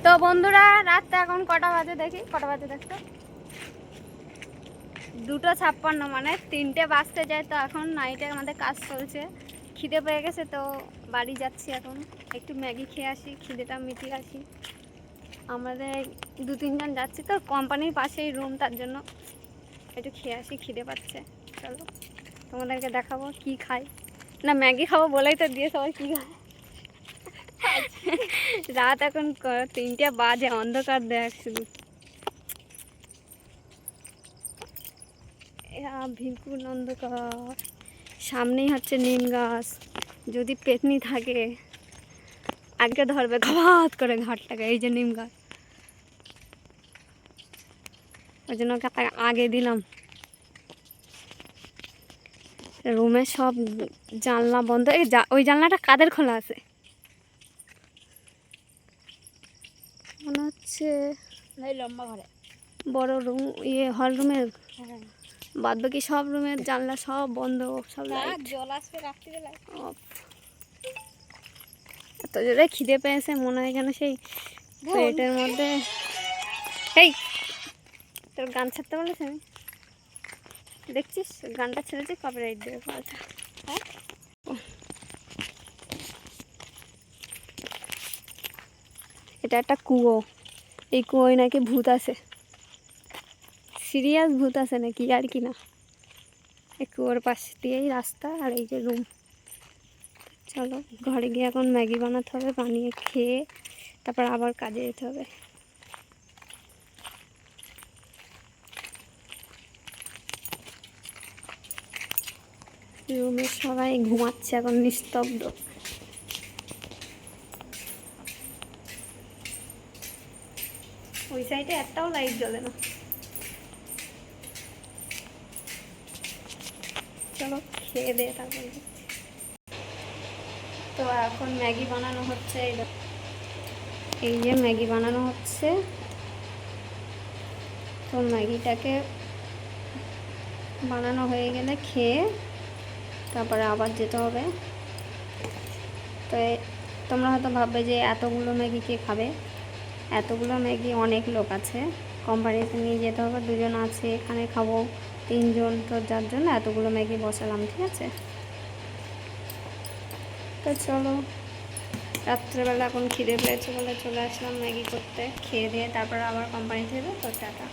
তো বন্ধুরা রাতটা এখন কটা বাজে দেখি, কটা বাজে দেখতো 2:56, মানে 3টে বাজতে যায়। তো এখন নাইটে আমাদের কাজ চলছে, খিদে পেয়ে গেছে তো বাড়ি যাচ্ছি। এখন একটু ম্যাগি খেয়ে আসি, খিদেটা মিটিয়ে আসি। আমাদের 2-3 জন যাচ্ছি তো, কোম্পানির পাশেই রুম, তার জন্য একটু খেয়ে আসি, খিদে পাচ্ছে। চলো তোমাদেরকে দেখাবো কি খাই। না ম্যাগি খাবো বলেই তো দিয়ে সবাই কী খায়। রাত এখন 3টে বাজে, অন্ধকার দেখ শুধু। ভিকুর অন্ধকার, সামনেই হচ্ছে নিম গাছ। যদি পেতনি থাকে আগে ধরবে ঘাত করে ঘাটটাকে। এই যে নিম গাছ, ওই জন্য আগে দিলাম। রুমের সব জানলা বন্ধ। এই ওই জানলাটা কাদের খোলা আছে মনে হচ্ছে? লম্বা ঘরে বড় রুম, হল রুমের বাদ বাকি সব রুমের জানলা সব বন্ধ, সব লাইট। জল আসবে রাত্রিবেলায়। এত জোরে খিদে পেয়েছে, মনে হয় যেন সেই পেটের মধ্যে। এই তোর গান ছাড়তে বলেছে, আমি দেখছিস গানটা ছেড়েছি, কপিরাইট দেবে পাল্টা। এটা একটা কুয়ো, এই কুয়োয় নাকি ভূত আছে, সিরিয়াস ভূত আছে নাকি আর কি না। এই কুয়োর পাশ দিয়েই রাস্তা, আর এই যে রুম। চলো ঘরে গিয়ে এখন ম্যাগি বানাতে হবে, বানিয়ে খেয়ে তারপর আবার কাজে যেতে হবে। রুমে সবাই ঘুমাচ্ছে এখন নিস্তব্ধ। ওই সাইডে একটাও লাইট জ্বলে না। চলো খেয়ে দে তারপর। তো এখন ম্যাগি বানানো হচ্ছে, এই যে ম্যাগি বানানো হচ্ছে। তো ম্যাগিটাকে বানানো হয়ে গেলে খেয়ে তারপরে আবার যেতে হবে। তো তোমরা হয়তো ভাববে যে এতগুলো ম্যাগি কে খাবে। এতগুলো ম্যাগি অনেক লোক আছে, কোম্পানিতে নিয়ে যেতে হবে। 2 জন আছে, এখানে খাবো 3 জন। তো যার জন্য এতগুলো ম্যাগি বসালাম, ঠিক আছে? তো চলো, রাত্রেবেলা এখন খিদে পেয়েছে বলে চলে আসলাম ম্যাগি করতে। খেয়ে দিয়ে তারপর আবার কোম্পানিতে যাবে। তো টাটা।